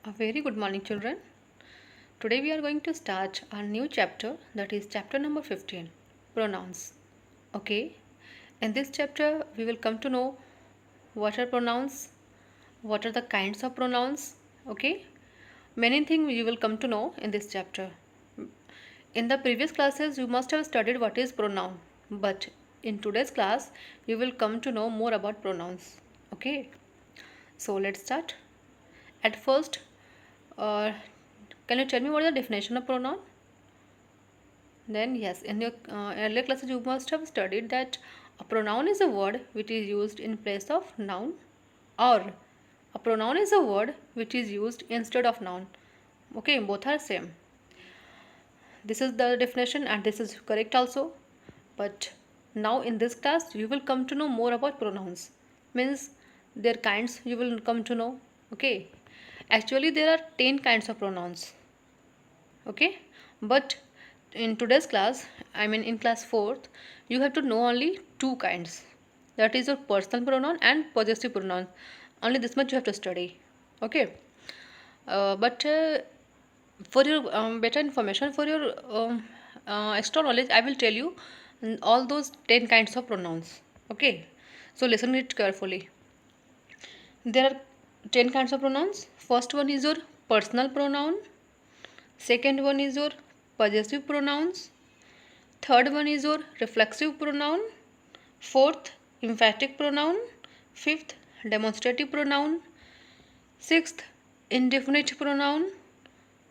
A very good morning, children. Today we are going to start our new chapter, that is chapter number 15, pronouns. Okay, in this chapter we will come to know what are pronouns, what are the kinds of pronouns. Okay, many things you will come to know in this chapter. In the previous classes, you must have studied what is pronoun, but in today's class, you will come to know more about pronouns. Okay, so let's start. At first, uh, can you tell me what is the definition of pronoun? Then, yes, in your earlier classes, you must have studied that a pronoun is a word which is used in place of noun, or a pronoun is a word which is used instead of noun. Okay, both are same. This is the definition, and this is correct also. But now in this class, you will come to know more about pronouns. Means their kinds you will come to know. Okay. Actually, there are 10 kinds of pronouns. Okay, but in today's class, I mean in class 4th, you have to know only two kinds, that is your personal pronoun and possessive pronoun. Only this much you have to study. Okay, but for your better information, for your extra knowledge, I will tell you all those 10 kinds of pronouns. Okay, so listen it carefully. There are 10 kinds of pronouns. First one is your personal pronoun. Second one is your possessive pronouns. Third one is your reflexive pronoun. Fourth, emphatic pronoun. Fifth, demonstrative pronoun. Sixth, indefinite pronoun.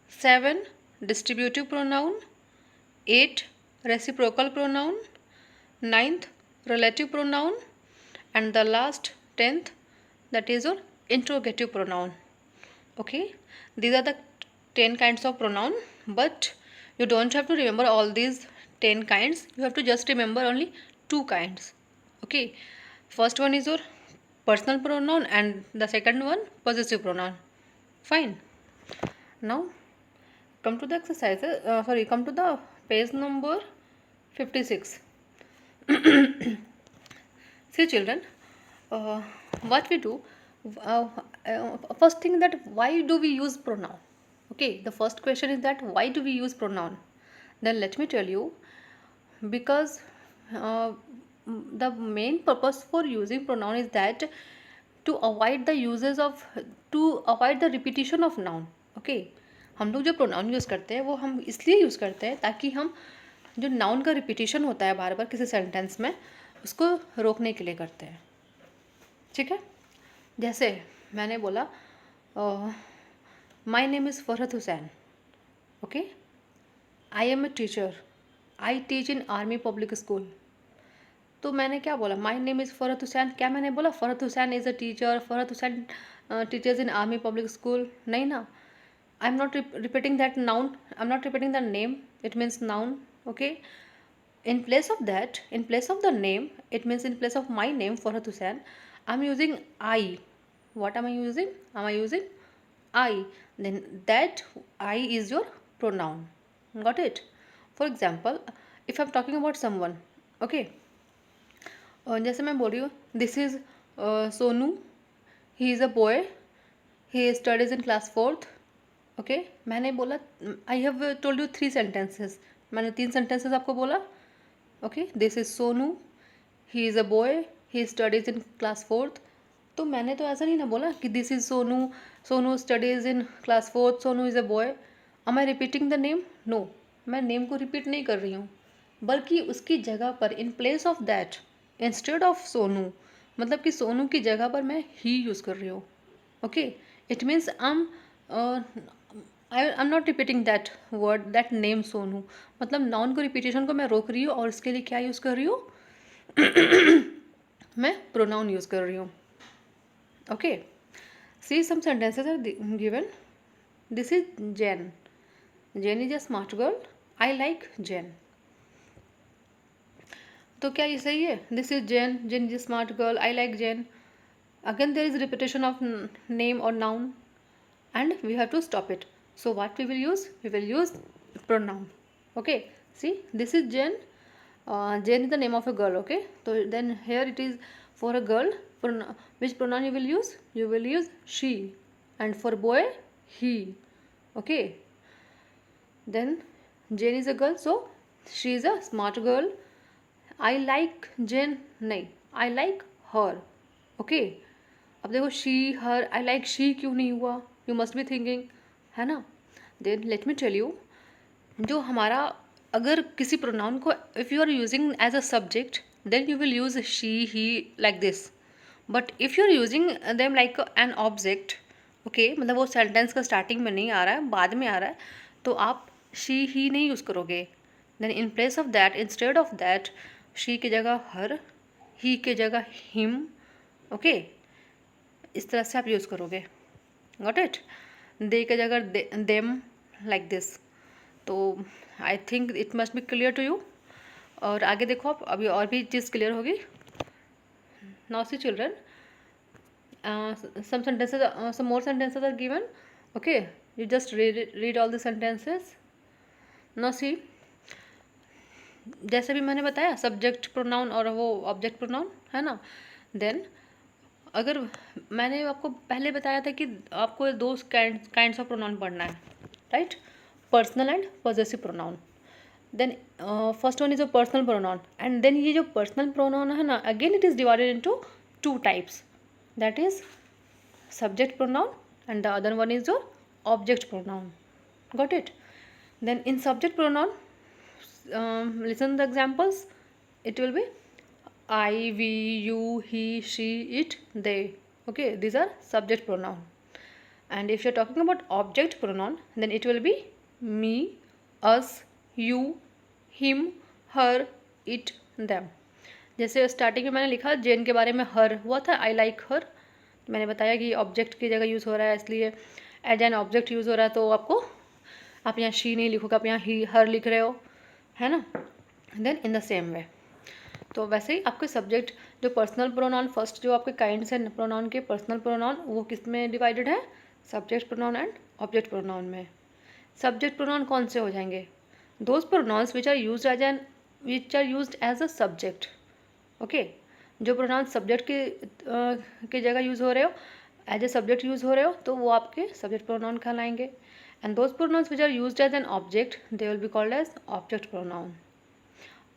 Seven, distributive pronoun. Eight, reciprocal pronoun. Ninth, relative pronoun. And the last, 10th, that is your interrogative pronoun. Okay, these are the 10 kinds of pronoun, but you don't have to remember all these 10 kinds. You have to just remember only two kinds. Okay, first one is your personal pronoun and the second one possessive pronoun. Fine. Now come to the exercises. Come to the page number 56. See, children, uh, what we do, uh, first thing that why do we use pronoun? Okay, the first question is that why do we use pronoun? Then let me tell you, because the main purpose for using pronoun is that to avoid the uses of to avoid the repetition of noun. Okay, हम लोग जो pronoun use करते हैं वो हम इसलिए use करते हैं ताकि हम जो नाउन का रिपीटिशन होता है बार बार किसी सेंटेंस में उसको रोकने के लिए करते हैं. ठीक है, जैसे मैंने बोला my name is Farhat Hussain. Okay, I am a teacher, I teach in army public school. तो मैंने क्या बोला, my name is Farhat Hussain. क्या मैंने बोला Farhat Hussain is a teacher, Farhat Hussain teaches in army public school? नहीं ना. I am not repeating that noun, I am not repeating the name, it means noun. Okay, in place of that, in place of the name, it means in place of my name Farhat Hussain, I'm using I. What am I using? Am I using I? Then that I is your pronoun. Got it? For example, if I'm talking about someone, okay, जैसे मैं बोल रही हूँ this is Sonu, he is a boy, he studies in class 4th. Okay, मैंने बोला I have told you 3 sentences, मैंने 3 sentences आपको बोला. Okay, this is Sonu, he is a boy, he studies in class 4th. तो मैंने तो ऐसा नहीं ना बोला कि this is Sonu, Sonu studies in class 4th, Sonu is a boy. Am I repeating the name? No, मैं नेम को रिपीट नहीं कर रही हूँ, बल्कि उसकी जगह पर इन place of that, instead of Sonu, मतलब कि सोनू की जगह पर मैं ही यूज़ कर रही हूँ. Okay, it means I am not repeating that word, that name Sonu. मतलब नाउन को रिपीटेशन को मैं रोक रही हूँ और इसके लिए क्या यूज़ कर रही हूँ? मैं प्रोनाउन यूज़ कर रही हूँ. Okay, see some sentences are given. This is Jane, Jane is a smart girl, I like Jane. तो क्या ये सही है? This is Jane, Jane is a smart girl, I like Jane. Again there is repetition of name और noun and we have to stop it. So what we will use? We will use pronoun. Okay, see, this is Jane. Jane is the name of a girl. Okay, so then here it is for a girl. Which pronoun you will use? You will use she. And for boy, he. Okay, then Jane is a girl, so she is a smart girl. I like Jane नहीं, I like her. Okay, अब देखो she her I like she क्यों नहीं हुआ, you must be thinking, है ना. Then let me tell you, जो हमारा अगर किसी प्रोनाउन को if you are using as a subject then you will use she he like this. But if you are using them like an object, okay, मतलब वो sentence का starting में नहीं आ रहा है, बाद में आ रहा है, तो आप शी ही नहीं यूज़ करोगे. Then in place of that, instead of that, she की जगह हर, ही की जगह हिम. ओके, इस तरह से आप यूज़ करोगे. Got it. दे की जगह देम लाइक दिस. तो I think it must be clear to you. और आगे देखो आप, अभी और भी चीज़ क्लियर होगी. Now see children, some sentences, some more sentences are given. Okay, you just read all the sentences. Now see, जैसे भी मैंने बताया सब्जेक्ट प्रोनाउन और वो ऑब्जेक्ट प्रोनाउन है ना. देन अगर मैंने आपको पहले बताया था कि आपको दो काइंड्स ऑफ प्रोनाउन पढ़ना है, right. Personal and possessive pronoun. Then first one is a personal pronoun, and then ये जो पर्सनल प्रोनाउन है ना, again it is divided into two types. That is subject pronoun and the other one is your object pronoun. Got it. Then in subject pronoun, listen the examples. It will be I, we, you, he, she, it, they. Okay, these are subject pronoun. And if you're talking about object pronoun, then it will be me, us, you, him, her, it, them. जैसे starting में मैंने लिखा जेन के बारे में हर हुआ था, I like हर. मैंने बताया कि ऑब्जेक्ट की जगह यूज़ हो रहा है, इसलिए एज एन ऑब्जेक्ट यूज़ हो रहा है, तो आपको आप यहाँ शी नहीं लिखोगे, आप यहाँ ही हर लिख रहे हो, है ना. Then in the same way, तो वैसे ही आपके सब्जेक्ट जो पर्सनल प्रोनाउन, फर्स्ट जो आपके काइंड्स हैं प्रोनाउन के, पर्सनल प्रोनाउन वो किस में डिवाइडेड है, subject pronoun and object pronoun में. सब्जेक्ट प्रोनाउन कौन से हो जाएंगे, those pronouns which are used as a subject. Okay, जो प्रोनाउन सब्जेक्ट के जगह यूज़ हो रहे हो, एज ए सब्जेक्ट यूज़ हो रहे हो, तो वो आपके सब्जेक्ट प्रोनाउन कहलाएंगे. And those pronouns which are used as an object they will be called as object pronoun.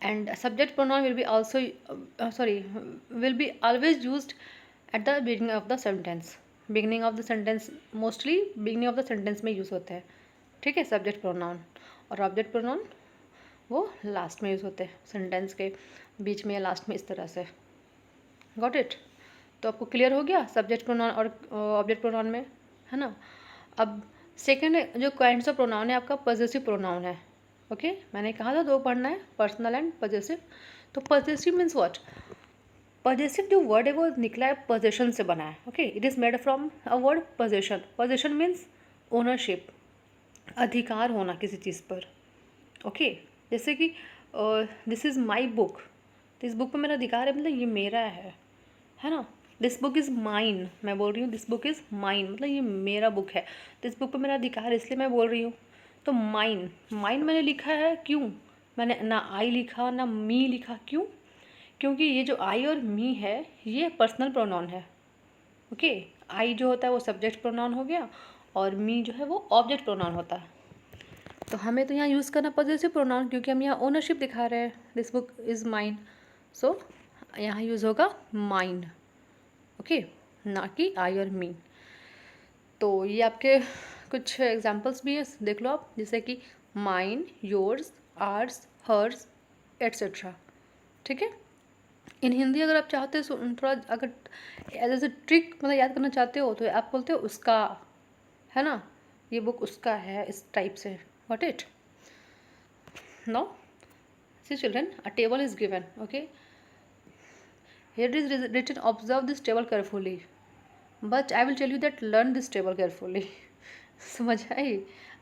And subject pronoun will be also will be always used at the beginning of the sentence. Beginning of the sentence, mostly beginning of the sentence में use होते हैं, ठीक है, subject pronoun. और object pronoun वो last में use होते हैं, सेंटेंस के बीच में या लास्ट में, इस तरह से. Got it. तो आपको क्लियर हो गया सब्जेक्ट प्रोनाउन और ऑब्जेक्ट प्रोनाउन में, है ना. अब सेकंड जो काइंड्स ऑफ प्रोनाउन है आपका पॉजेसिव प्रोनाउन है. ओके, मैंने कहा था दो पढ़ना है, पर्सनल एंड पॉजेसिव. तो पॉजेसिव मीन्स व्हाट, पॉजेसिव जो वर्ड है वो निकला है पोजेशन से बना है. Okay, it is made from a word possession. Possession means ownership, अधिकार होना किसी चीज़ पर. ओके, जैसे कि दिस इज़ माई बुक, तो इस बुक पर मेरा अधिकार है, मतलब ये मेरा है ना. दिस बुक इज़ माइन, मैं बोल रही हूँ दिस बुक इज़ माइन, मतलब ये मेरा बुक है, तो इस बुक पर मेरा अधिकार है, इसलिए मैं बोल रही हूँ. तो माइन, माइन मैंने लिखा है, क्यों मैंने ना आई लिखा ना मी लिखा, क्यों, क्योंकि ये जो आई और मी है ये पर्सनल प्रोनाउन है. ओके, आई जो होता है वो सब्जेक्ट प्रोनाउन हो गया, और मी जो है वो ऑब्जेक्ट प्रोनाउन होता है. तो हमें तो यहाँ यूज़ करना पॉजेसिव प्रोनाउन, क्योंकि हम यहाँ ओनरशिप दिखा रहे हैं, दिस बुक इज़ माइन, सो यहाँ यूज़ होगा माइन. ओके, ना कि आई और मी. तो ये आपके कुछ एग्जांपल्स भी हैं, देख लो आप, जैसे कि mine, yours, ours, hers, etcetera. ठीक है. इन हिंदी अगर आप चाहते हो थोड़ा, अगर एज ए ट्रिक मतलब याद करना चाहते हो, तो आप बोलते हो उसका, है ना, ये बुक उसका है, इस टाइप से. What it. Now see children, a table is given. Okay, here it is written observe this table carefully, but I will tell you that learn this table carefully. समझ आई.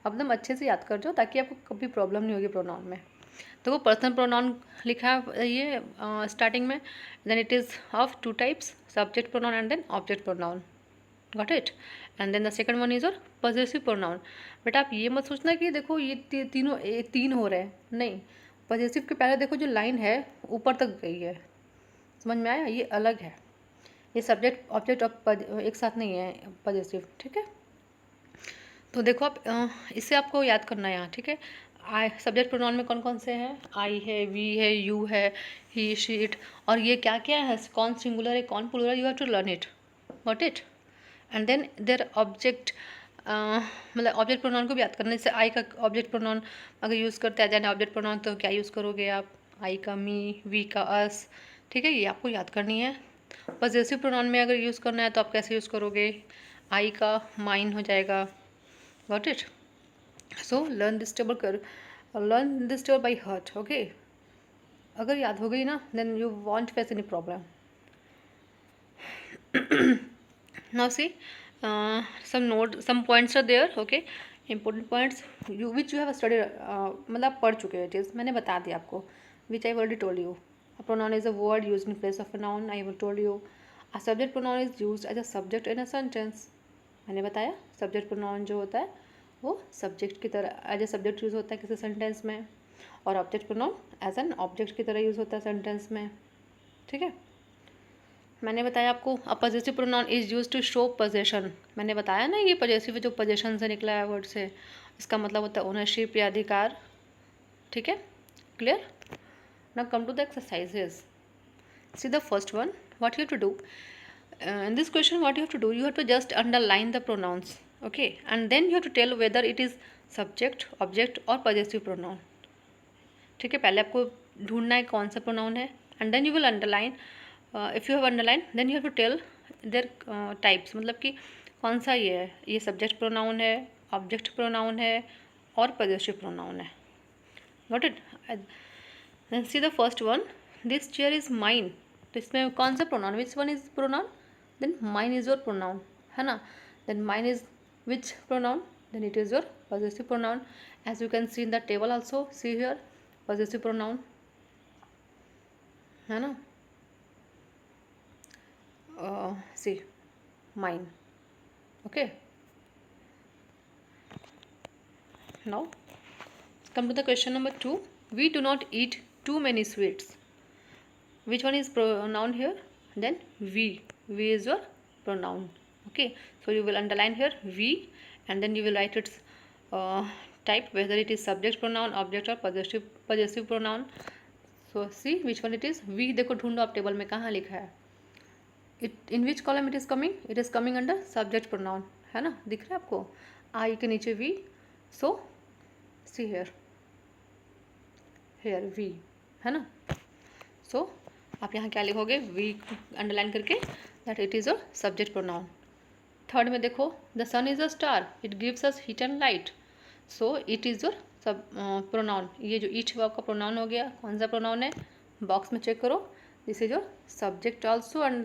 अब तुम अच्छे से याद कर जाओ ताकि आपको कभी प्रॉब्लम नहीं होगी प्रोनाउन में. तो वो पर्सनल प्रोनाउन लिखा है ये स्टार्टिंग में. Then it is of two types, subject pronoun and then object pronoun. Got it. And then the second one is our possessive pronoun. But आप ये मत सोचना कि देखो ये तीनों तीन हो रहे हैं, नहीं. पॉजेसिव के पहले देखो जो लाइन है ऊपर तक गई है, समझ में आया, ये अलग है, ये सब्जेक्ट ऑब्जेक्ट एक साथ नहीं है पॉजेसिव. ठीक है. तो देखो आप इससे आपको याद करना है यहाँ, ठीक है। आई सब्जेक्ट प्रोनाउन में कौन कौन से हैं, आई है, वी है, यू है, ही शी इट, और ये क्या क्या है, कौन सिंगुलर है कौन plural, you have to learn it, got it. And then their object, मतलब ऑब्जेक्ट प्रोनाउन को भी याद करने से, आई का ऑब्जेक्ट प्रोनाउन अगर यूज़ करते आ जाए ऑब्जेक्ट प्रोनाउन तो क्या यूज़ करोगे आप, आई का मी, वी का अस, ठीक है, ये आपको याद करनी है। पॉजेसिव प्रोनाउन में अगर यूज़ करना है तो आप कैसे यूज़ करोगे, आई का माइन हो जाएगा, got it. So learn this table by heart, okay. अगर याद हो गई ना then you won't face any problem. Now see, some points are there, okay, important points which you have studied, मतलब पढ़ चुके हो, it is मैंने बता दिया आपको, which I have already told you. A pronoun is a word used in place of a noun, I have told you. A subject pronoun is used as a subject in a sentence, मैंने बताया subject pronoun जो होता है वो subject की तरह as a subject use होता है किसी sentence में, और object pronoun as an object की तरह यूज़ होता है sentence में, ठीक है। मैंने बताया आपको a possessive pronoun is use to show possession, मैंने बताया ना ये पॉजेसिव जो पोजेशन से निकला है वर्ड से, इसका मतलब होता है ओनरशिप या अधिकार, ठीक है, clear. Now come to the exercises, see the first one, what you have to do in this question, what you have to do, you have to just underline the pronouns, okay, and then you have to tell whether it is subject, object or possessive pronoun, ठीक है। पहले आपको ढूंढना है कौन सा pronoun है, and then you will underline, if you have underline then you have to tell their types, मतलब कि कौन सा ये है, ये सब्जेक्ट प्रोनाउन है, ऑब्जेक्ट प्रोनाउन है और पॉजेसिव प्रोनाउन है, got it. Then see the first one, this chair is mine, तो इसमें कौन सा pronoun, which one is pronoun, then mine is your pronoun, है ना। Then mine is which pronoun, then it is your possessive pronoun, as you can see in the table also, see here possessive pronoun, है ना, see mine, okay. Now come to the question number 2, we do not eat too many sweets, which one is pronoun here, then we is your pronoun, okay. So you will underline here we, and then you will write its type, whether it is subject pronoun, object or possessive pronoun. So see which one it is, we देखो ढूंढो आप table में कहाँ लिखा है, it in which column it is coming under subject pronoun, है ना, दिख रहा है आपको, आई के नीचे we, so see here we, है ना। सो आप यहाँ क्या लिखोगे, वी अंडरलाइन करके, that it is a subject pronoun. Third में देखो, the sun is a star, it gives us heat and light, so it is your sub pronoun, ये जो ईच वर्ब का प्रोनाउन हो गया, कौन सा प्रोनाउन है, बॉक्स में चेक करो, this is your subject also and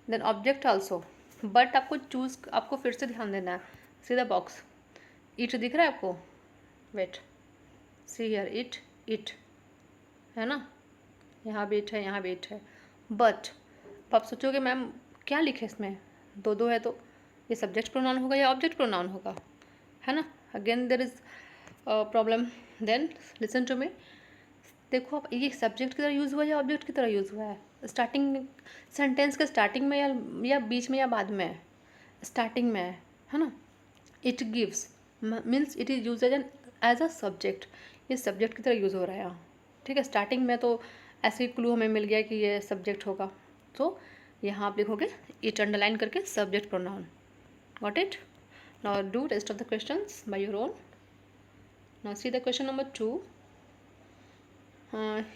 then object also, but आपको चूज, आपको फिर से ध्यान देना है, सी द बॉक्स, इट दिख रहा है आपको, वेट, सी हियर इट, है ना, यहाँ भी इट है, यहाँ भी इट है, बट आप सोचोगे मैम क्या लिखे इसमें, दो है, तो ये सब्जेक्ट प्रोनाउन होगा या ऑब्जेक्ट प्रोनाउन होगा, है ना। Again there is problem, then listen to me, देखो आप ये सब्जेक्ट की तरह यूज़ हुआ है या ऑब्जेक्ट की तरह यूज़ हुआ है, स्टार्टिंग सेंटेंस के स्टार्टिंग में या बीच में या बाद में, स्टार्टिंग में है ना। It gives means it is use as a subject, ये सब्जेक्ट की तरह यूज़ हो रहा है यहाँ, ठीक है। स्टार्टिंग में तो ऐसे ही क्लू हमें मिल गया कि ये सब्जेक्ट होगा, तो यहाँ आप लिखोगे इट अंडरलाइन करके subject pronoun, got it. Now do rest of the questions by your own. Now see the question number 2,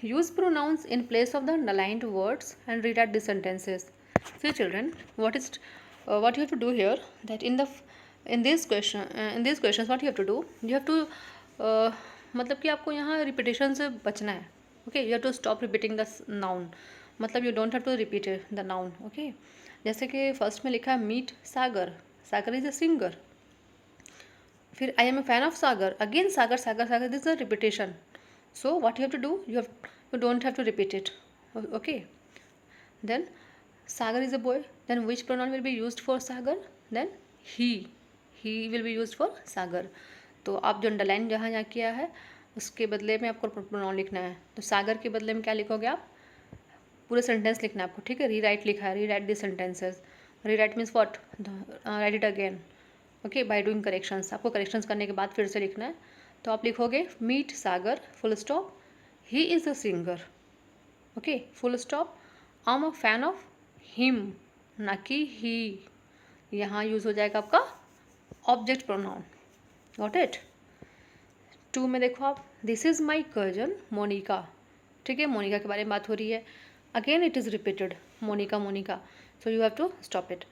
use pronouns in place of the underlined words and rewrite the sentences. So children, what you have to do here, that in these questions what you have to do, you have to मतलब कि आपको यहाँ repetition से बचना है, okay, you have to stop repeating the noun, मतलब you don't have to repeat the noun, okay. जैसे कि फर्स्ट में लिखा है meet Sagar, Sagar is a singer, फिर I am a fan of Sagar, again Sagar Sagar Sagar, this is a repetition, so what you have to do, you don't have to repeat it, okay. Then sagar is a boy, then which pronoun will be used for sagar, then he will be used for sagar। तो आप जो underline जहाँ यहाँ किया है उसके बदले में आपको प्रोनाउन लिखना है, तो सागर के बदले में क्या लिखोगे आप, पूरे सेंटेंस लिखना है आपको, ठीक है। रीराइट लिखा है, rewrite the sentences, rewrite means what, right it again, okay, by doing corrections. आपको करेक्शंस करने के बाद फिर से लिखना है। तो आप लिखोगे meet Sagar full stop, he is a singer, okay full stop, I am a fan of him, ना कि ही। यहाँ यूज़ हो जाएगा आपका ऑब्जेक्ट प्रोनाउन। Got it. 2 में देखो आप, this is my cousin Monica, ठीक है, मोनिका के बारे में बात हो रही है। Again it is repeated, Monica Monica, so you have to stop it.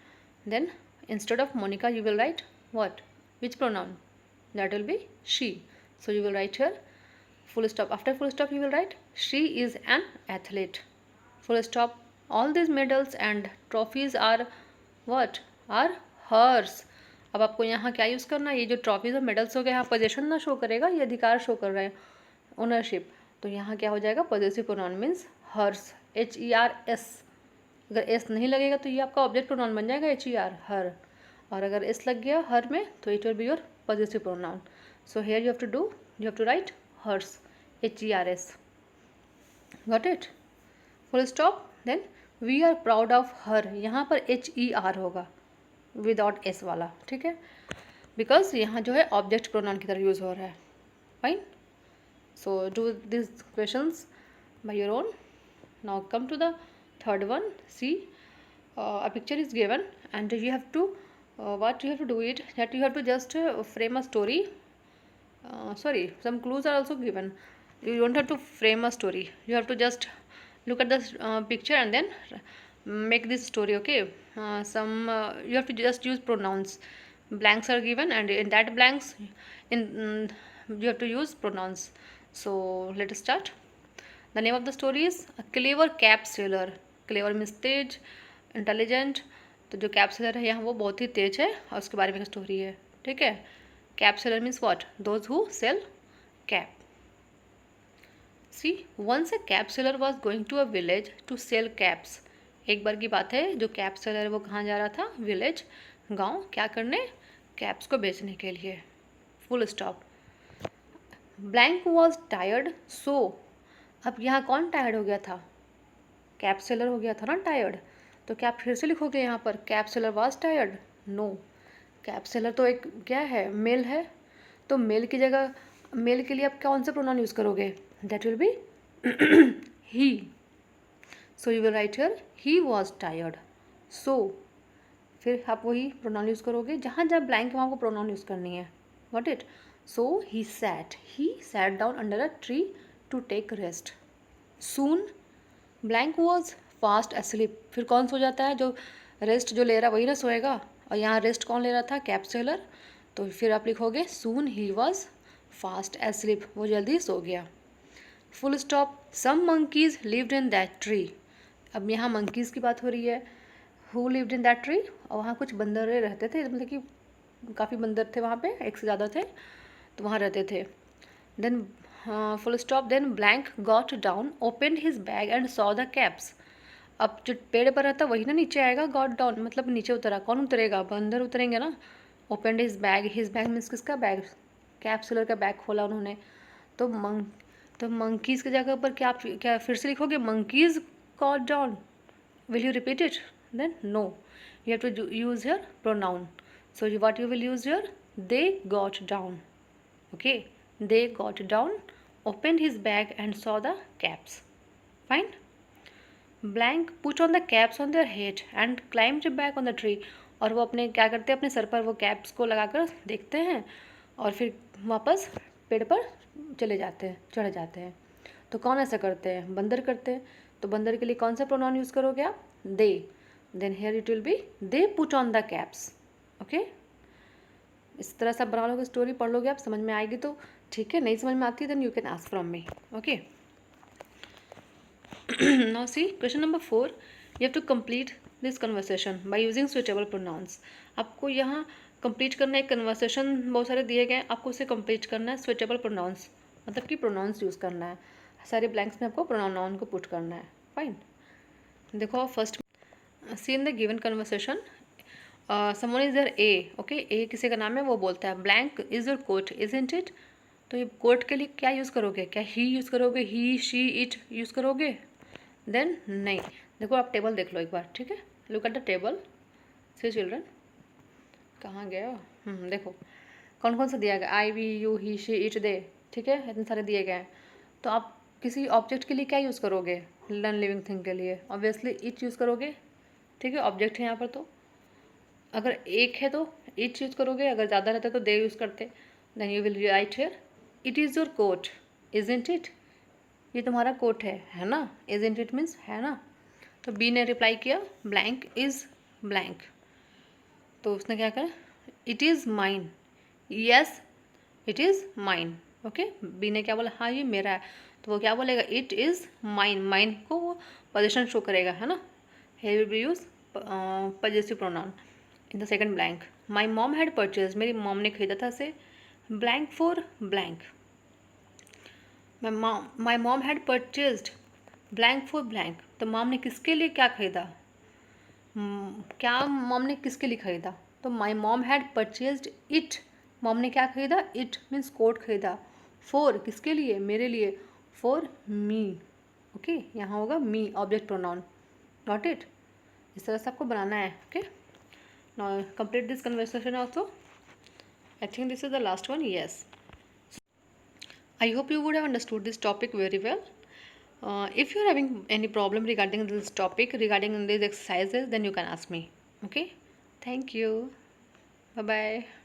Then instead of Monica you will write what, which pronoun, that will be she, so you will write here full stop. After full stop you will write she is an athlete, full stop. All these medals and trophies are what, are hers. अब आपको यहाँ क्या use करना है, ये जो trophies और medals हो गए, यहाँ पोजेशन ना शो करेगा, ये अधिकार शो कर रहे हैं, ओनरशिप। तो यहाँ क्या हो जाएगा, possessive pronoun means hers, HERS। अगर एस नहीं लगेगा तो ये आपका ऑब्जेक्ट प्रोनाउन बन जाएगा HER, हर। और अगर एस लग गया हर में तो it will be your positive pronoun. So here you have to do, you have to write hers, HERS। Got it, full stop. Then we are proud of her, यहाँ पर HER होगा without S वाला, ठीक है, because यहाँ जो है object pronoun की तरह यूज़ हो रहा है। Fine, so do this questions by your own. Now come to the third one. See, a picture is given and you have to what you have to do it, that you have to just frame a story. Sorry, some clues are also given. You don't have to frame a story, you have to just look at the picture and then make this story, okay. You have to just use pronouns. Blanks are given and in that blanks you have to use pronouns. So let us start. The name of the story is A Clever Cap Sailor. Clever means Tej, intelligent. तो जो cap seller है यहाँ वो बहुत ही तेज है और उसके बारे में स्टोरी है, ठीक है। Cap seller means what, those who sell cap. See, once a cap seller was going to a village to sell caps. एक बार की बात है, जो कैप सेलर है वो कहाँ जा रहा था, विलेज, गाँव, क्या करने, कैप्स को बेचने के लिए, full stop. Blank was tired so, अब यहाँ कौन टायर्ड हो गया था, कैप सेलर हो गया था ना टायर्ड। तो क्या आप फिर से लिखोगे यहाँ पर cap seller was tired, no. Cap seller तो एक क्या है, मेल है, तो मेल की जगह, मेल के लिए आप कौन सा प्रोनाउन यूज़ करोगे, that will be he. So you will write here he was tired so, फिर आप वही प्रोनाउन यूज़ करोगे, जहाँ जहाँ ब्लैंक वहाँ को प्रोनाउन यूज़ करनी है। Got it. So he sat down under a tree to take rest. Soon blank was fast asleep, फिर कौन सो जाता है, जो रेस्ट जो ले रहा वही ना सोएगा, और यहाँ रेस्ट कौन ले रहा था, कैप सेलर। तो फिर आप लिखोगे soon he was fast asleep, वो जल्दी सो गया, full stop. Some monkeys lived in that tree, अब यहाँ मंकीज़ की बात हो रही है, who lived in that tree, और वहाँ कुछ बंदर रहते थे, मतलब कि काफ़ी बंदर थे वहाँ पे, एक से ज़्यादा थे, तो वहाँ रहते थे। Then full stop, then blank got down opened his bag and saw the caps. अब जो पेड़ पर रहता वही ना नीचे आएगा, गॉट डाउन मतलब नीचे उतरा, कौन उतरेगा, बंदर उतरेंगे ना। ओपनड हिज बैग मीन्स किसका बैग, कैप सेलर का बैग खोला उन्होंने। तो मंकीज़ की जगह पर क्या फिर से लिखोगे, monkeys got down, will you repeat it, then no, you have to use your pronoun. So what you will use your, they got down, okay, they got down, opened his bag and saw the caps. Fine. Blank put on the caps on their head and climbed back on the tree. और वो अपने क्या करते हैं, अपने sir पर वो caps को लगाकर देखते हैं और फिर वापस पेड़ पर चले जाते हैं, चढ़ जाते हैं। तो कौन ऐसा करते हैं, बंदर करते हैं। तो बंदर के लिए कौन सा प्रोनाउन यूज़ करोगे आप, they. Then here it will be they put on the caps, okay. इस तरह से आप बना लोगे स्टोरी, पढ़ लोगे आप, समझ में आएगी तो ठीक है, नहीं समझ में आती है then you can ask from me, okay. Now see question number 4, you have to complete this conversation by using suitable pronouns. आपको यहाँ कंप्लीट करना है, कन्वर्सेशन बहुत सारे दिए गए हैं, आपको उसे कंप्लीट करना है, सुइटेबल प्रोनाउंस मतलब कि प्रोनाउंस यूज़ करना है, सारे ब्लैंक्स में आपको प्रोनाउन को पुट करना है। फाइन, देखो first, see in the given conversation someone is there A, okay, A किसी का नाम है, वो बोलता है blank is your coat isn't it. तो ये कोट के लिए क्या यूज़ करोगे, क्या ही यूज़ करोगे, ही शी इट यूज़ करोगे, देन नहीं। देखो आप टेबल देख लो एक बार, ठीक है, look at the table, see children, कहाँ गया, देखो कौन कौन सा दिया गया, I, we, you, he, she, it, they, ठीक है, इतने सारे दिए गए हैं। तो आप किसी ऑब्जेक्ट के लिए क्या यूज़ करोगे, नॉन लिविंग थिंग के लिए ऑब्वियसली इट यूज़ करोगे, ठीक है, ऑब्जेक्ट है यहाँ पर। तो अगर एक है तो इट यूज़ करोगे, अगर ज़्यादा रहता तो दे यूज़ करते। Then you will write here it is your coat, isn't it, ये तुम्हारा कोट है ना, इजंट इट मीन्स है ना। तो बी ने रिप्लाई किया ब्लैंक इज़ ब्लैंक, तो उसने क्या करा, it is mine, yes it is mine, okay. B ने क्या बोला, हाँ ये मेरा है, तो वो क्या बोलेगा, इट इज़ माइन, माइन को वो पोजिशन शो करेगा, है ना। Here will be use possessive pronoun in the second blank. My mom had purchase, मेरी मॉम ने खरीदा था से blank for blank. My mom had purchased blank for blank, तो मॉम ने किसके लिए क्या खरीदा, क्या मॉम ने किसके लिए खरीदा, तो my mom had purchased it, mom ने क्या खरीदा, इट मीन्स कोट खरीदा, फॉर किसके लिए, मेरे लिए, फॉर मी, ओके। यहाँ होगा मी ऑब्जेक्ट प्रोनाउन, नॉट इट। इस तरह से आपको बनाना है, okay. Now complete this conversation also, I think this is the last one, yes. I hope you would have understood this topic very well. If you are having any problem regarding this topic, regarding these exercises, then you can ask me. Okay. Thank you. Bye bye.